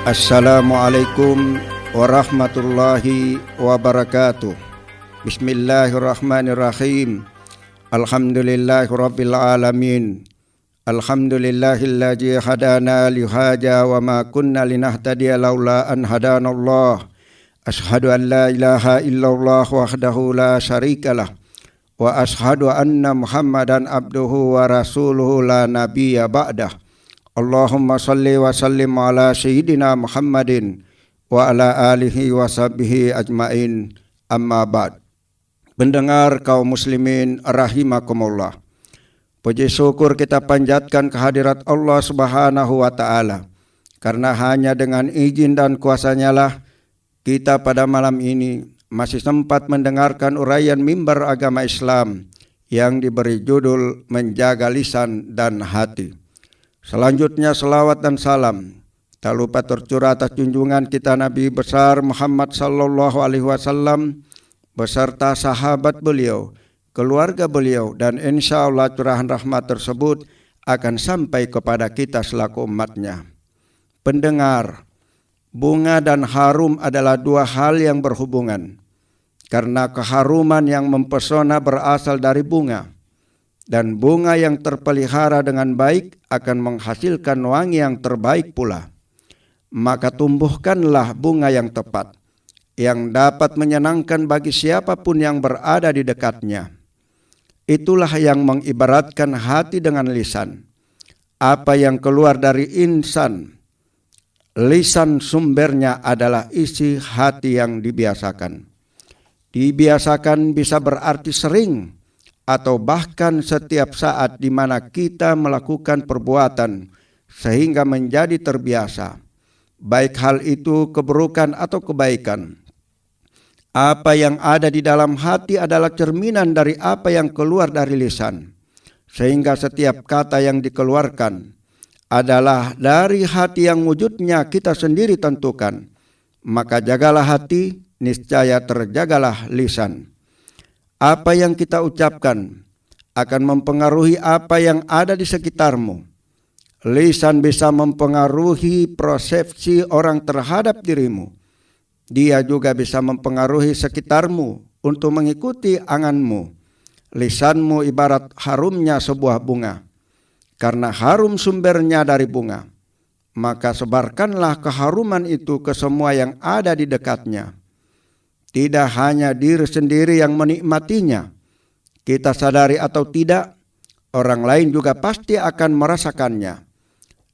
Assalamualaikum warahmatullahi wabarakatuh. Bismillahirrahmanirrahim. Alhamdulillahirabbil alamin. Alhamdulillahilladzi hadana lihaja wa ma kunna linahtadiya laula an hadanallah. Ashhadu an la ilaha illallah wahdahu la syarikalah wa ashhadu anna Muhammadan abduhu wa rasuluhu la nabiyya ba'dah. Allahumma salli wa sallim ala sayyidina Muhammadin wa ala alihi wa sahbihi ajmain, amma ba'd. Pendengar kaum muslimin rahimakumullah, puji syukur kita panjatkan kehadirat Allah Subhanahu wa ta'ala, karena hanya dengan izin dan kuasa-Nya lah kita pada malam ini masih sempat mendengarkan uraian mimbar agama Islam yang diberi judul Menjaga Lisan dan Hati. Selanjutnya selawat dan salam tak lupa tercurah atas junjungan kita Nabi besar Muhammad sallallahu alaihi wasallam beserta sahabat beliau, keluarga beliau, dan insya Allah curahan rahmat tersebut akan sampai kepada kita selaku umatnya. Pendengar, bunga dan harum adalah dua hal yang berhubungan, karena keharuman yang mempesona berasal dari bunga. Dan bunga yang terpelihara dengan baik akan menghasilkan wangi yang terbaik pula. Maka tumbuhkanlah bunga yang tepat, yang dapat menyenangkan bagi siapapun yang berada di dekatnya. Itulah yang mengibaratkan hati dengan lisan. Apa yang keluar dari insan, lisan sumbernya adalah isi hati yang dibiasakan. Dibiasakan bisa berarti sering, atau bahkan setiap saat di mana kita melakukan perbuatan sehingga menjadi terbiasa, baik hal itu keburukan atau kebaikan. Apa yang ada di dalam hati adalah cerminan dari apa yang keluar dari lisan, sehingga setiap kata yang dikeluarkan adalah dari hati yang wujudnya kita sendiri tentukan. Maka jagalah hati, niscaya terjagalah lisan. Apa yang kita ucapkan akan mempengaruhi apa yang ada di sekitarmu. Lisan bisa mempengaruhi persepsi orang terhadap dirimu. Dia juga bisa mempengaruhi sekitarmu untuk mengikuti anganmu. Lisanmu ibarat harumnya sebuah bunga. Karena harum sumbernya dari bunga, maka sebarkanlah keharuman itu ke semua yang ada di dekatnya. Tidak hanya diri sendiri yang menikmatinya, kita sadari atau tidak, orang lain juga pasti akan merasakannya.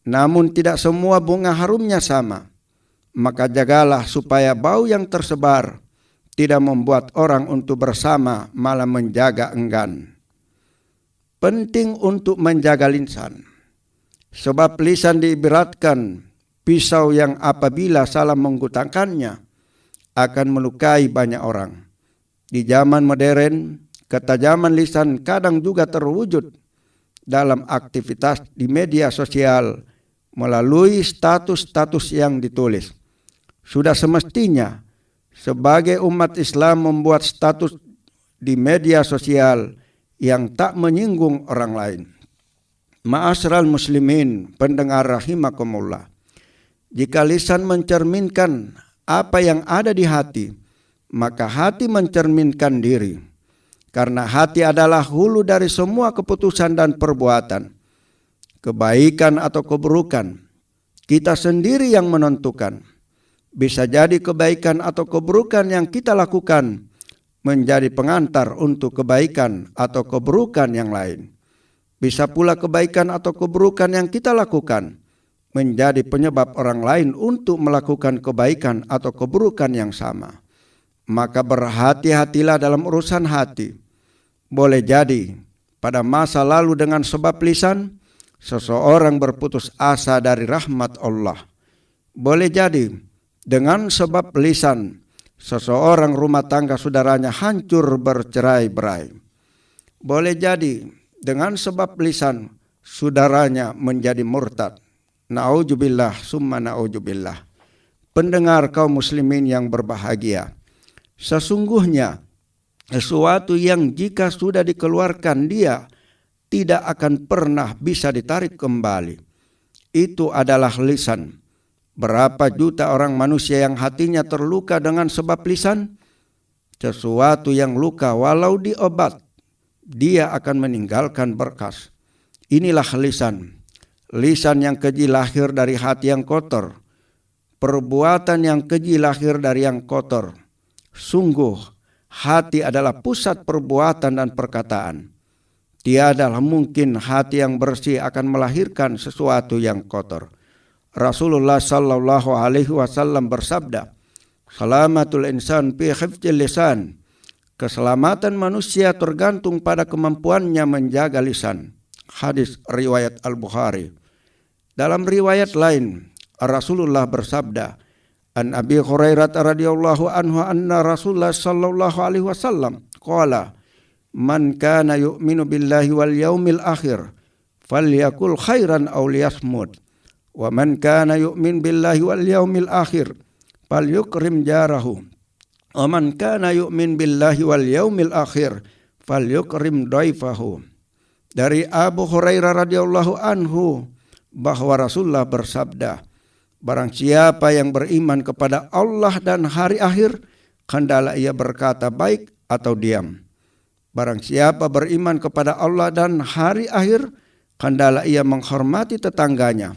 Namun tidak semua bunga harumnya sama. Maka jagalah supaya bau yang tersebar tidak membuat orang untuk bersama malah menjaga enggan. Penting untuk menjaga lisan, sebab lisan diibaratkan pisau yang apabila salah menggunakannya akan melukai banyak orang. Di zaman modern, ketajaman lisan kadang juga terwujud dalam aktivitas di media sosial melalui status-status yang ditulis. Sudah semestinya sebagai umat Islam membuat status di media sosial yang tak menyinggung orang lain. Ma'asyiral muslimin, pendengar rahimakumullah, jika lisan mencerminkan apa yang ada di hati, maka hati mencerminkan diri. Karena hati adalah hulu dari semua keputusan dan perbuatan. Kebaikan atau keburukan, kita sendiri yang menentukan. Bisa jadi kebaikan atau keburukan yang kita lakukan menjadi pengantar untuk kebaikan atau keburukan yang lain. Bisa pula kebaikan atau keburukan yang kita lakukan menjadi penyebab orang lain untuk melakukan kebaikan atau keburukan yang sama. Maka berhati-hatilah dalam urusan hati. Boleh jadi pada masa lalu dengan sebab lisan, seseorang berputus asa dari rahmat Allah. Boleh jadi dengan sebab lisan, seseorang rumah tangga saudaranya hancur bercerai-berai. Boleh jadi dengan sebab lisan, saudaranya menjadi murtad. Na'udzubillah summa na'udzubillah. Pendengar kaum muslimin yang berbahagia, sesungguhnya sesuatu yang jika sudah dikeluarkan dia tidak akan pernah bisa ditarik kembali. Itu adalah lisan. Berapa juta orang manusia yang hatinya terluka dengan sebab lisan? Sesuatu yang luka walau diobat, dia akan meninggalkan berkas. Inilah lisan. Lisan yang keji lahir dari hati yang kotor. Perbuatan yang keji lahir dari yang kotor. Sungguh, hati adalah pusat perbuatan dan perkataan. Tiadalah mungkin hati yang bersih akan melahirkan sesuatu yang kotor. Rasulullah sallallahu alaihi wasallam bersabda, "Salamatul insan fi hifdzil lisan." Keselamatan manusia tergantung pada kemampuannya menjaga lisan. Hadis riwayat Al-Bukhari. Dalam riwayat lain, Rasulullah bersabda, "An Abi Hurairah radhiyallahu anhu anna Rasulullah sallallahu alaihi wasallam qala, man kana yu'minu billahi wal yaumil akhir falyakul khairan aw liyasmut. Wa man kana yu'min billahi wal yaumil akhir falyukrim jarahu. Wa man kana yu'min billahi wal yaumil akhir falyukrim dhaifahu." Dari Abu Hurairah radhiyallahu anhu bahwa Rasulullah bersabda, barang siapa yang beriman kepada Allah dan hari akhir, hendaklah ia berkata baik atau diam. Barang siapa beriman kepada Allah dan hari akhir, hendaklah ia menghormati tetangganya.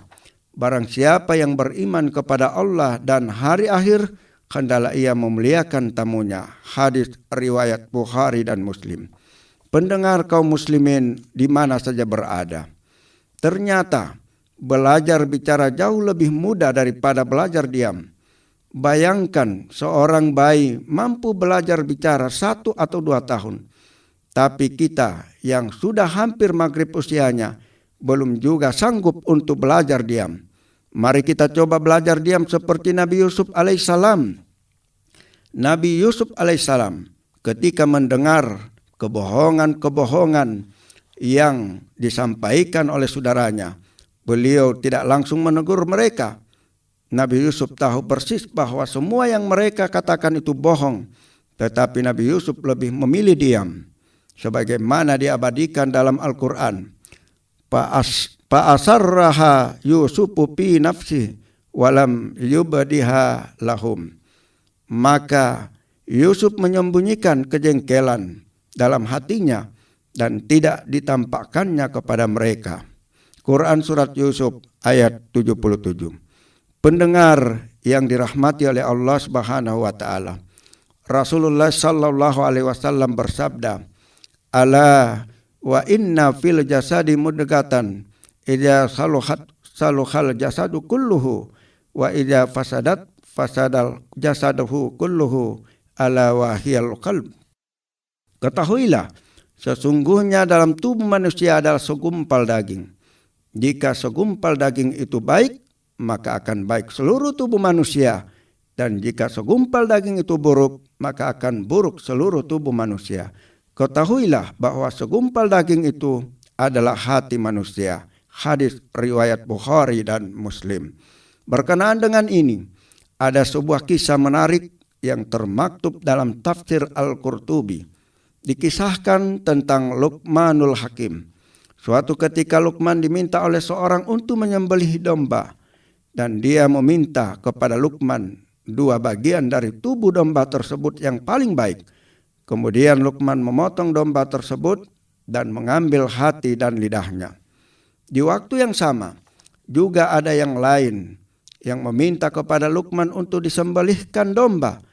Barang siapa yang beriman kepada Allah dan hari akhir, hendaklah ia memuliakan tamunya. Hadis riwayat Bukhari dan Muslim. Pendengar kaum muslimin di mana saja berada, ternyata belajar bicara jauh lebih mudah daripada belajar diam. Bayangkan seorang bayi mampu belajar bicara 1 atau 2 tahun. Tapi kita yang sudah hampir maghrib usianya belum juga sanggup untuk belajar diam. Mari kita coba belajar diam seperti Nabi Yusuf alaihissalam. Nabi Yusuf alaihissalam ketika mendengar kebohongan-kebohongan yang disampaikan oleh saudaranya, beliau tidak langsung menegur mereka. Nabi Yusuf tahu persis bahwa semua yang mereka katakan itu bohong. Tetapi Nabi Yusuf lebih memilih diam. Sebagaimana diabadikan dalam Al-Quran. Fa'asarraha Yusufu fi nafsi walam yubdiha lahum. Maka Yusuf menyembunyikan kejengkelan dalam hatinya dan tidak ditampakkannya kepada mereka. Quran surat Yusuf ayat 77. Pendengar yang dirahmati oleh Allah Subhanahu wa taala. Rasulullah sallallahu alaihi wasallam bersabda, "Ala wa inna fil jasadi mudghatan idza saluhal jasadu kulluhu wa idza fasadal jasaduhu kulluhu ala wa hiyal qalb." Ketahuilah, sesungguhnya dalam tubuh manusia adalah segumpal daging. Jika segumpal daging itu baik, maka akan baik seluruh tubuh manusia. Dan jika segumpal daging itu buruk, maka akan buruk seluruh tubuh manusia. Ketahuilah bahwa segumpal daging itu adalah hati manusia. Hadis riwayat Bukhari dan Muslim. Berkenaan dengan ini, ada sebuah kisah menarik yang termaktub dalam tafsir Al-Qurtubi. Dikisahkan tentang Luqmanul Hakim. Suatu ketika Luqman diminta oleh seorang untuk menyembelih domba. Dan dia meminta kepada Luqman 2 bagian dari tubuh domba tersebut yang paling baik. Kemudian Luqman memotong domba tersebut dan mengambil hati dan lidahnya. Di waktu yang sama, juga ada yang lain yang meminta kepada Luqman untuk disembelihkan domba.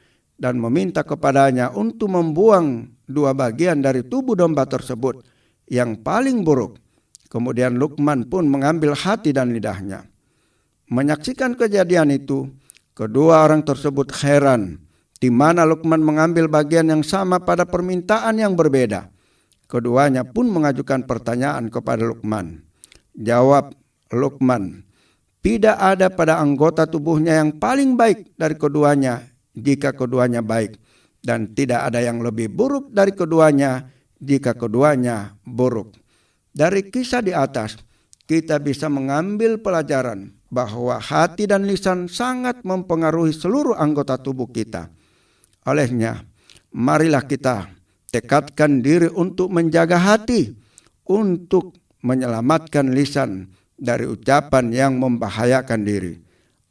Dan meminta kepadanya untuk membuang 2 bagian dari tubuh domba tersebut yang paling buruk. Kemudian Luqman pun mengambil hati dan lidahnya. Menyaksikan kejadian itu, kedua orang tersebut heran di mana Luqman mengambil bagian yang sama pada permintaan yang berbeda. Keduanya pun mengajukan pertanyaan kepada Luqman. Jawab Luqman, "Tidak ada pada anggota tubuhnya yang paling baik dari keduanya jika keduanya baik, dan tidak ada yang lebih buruk dari keduanya jika keduanya buruk." Dari kisah di atas, kita bisa mengambil pelajaran bahwa hati dan lisan sangat mempengaruhi seluruh anggota tubuh kita. Olehnya, marilah kita tekadkan diri untuk menjaga hati, untuk menyelamatkan lisan dari ucapan yang membahayakan diri.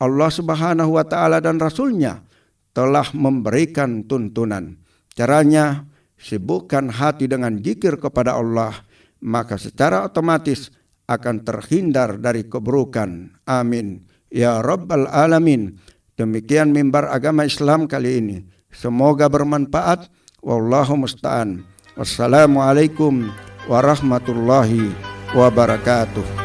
Allah Subhanahu wa Ta'ala dan Rasul-Nya telah memberikan tuntunan. Caranya, sibukkan hati dengan zikir kepada Allah, maka secara otomatis akan terhindar dari keburukan. Amin ya Rabbal Alamin. Demikian mimbar agama Islam kali ini. Semoga bermanfaat. Wallahu musta'an. Wassalamualaikum warahmatullahi wabarakatuh.